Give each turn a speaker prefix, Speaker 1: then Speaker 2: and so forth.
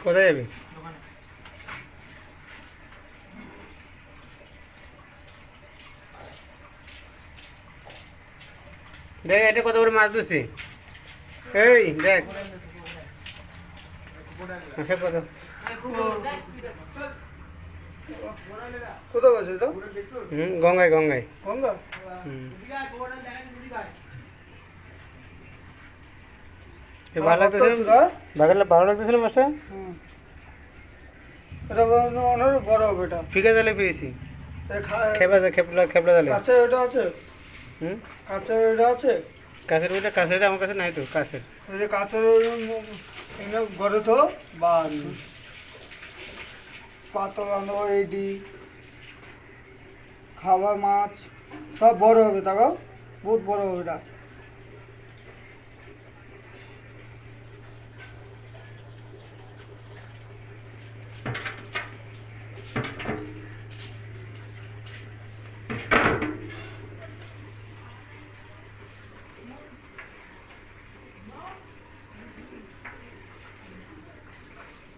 Speaker 1: কোথায় যাবি? দেখ এটা কত বড় মাছ ধরছি। এই দেখ আচ্ছা কত
Speaker 2: কোথাও আছে এটা?
Speaker 1: গঙ্গায় গঙ্গায়
Speaker 2: গঙ্গা?
Speaker 1: ভালো লাগতেছে ভালো লাগতেছে না মাছটা?
Speaker 2: এটা অনেক বড় হবে এটা।
Speaker 1: ফিকা জালে পেয়েছি। খেপলা খেপলা জালে।
Speaker 2: কাছে ওটা আছে? কাছে ওটা আছে?
Speaker 1: কাছের আমার কাছে নাই তো কাছের।
Speaker 2: ওই যে কাছের ঘরে তো বা পাতল আনো এইডি খাবার মাছ সব বড় হবে তাকাও, বহুত বড় হবে এটা।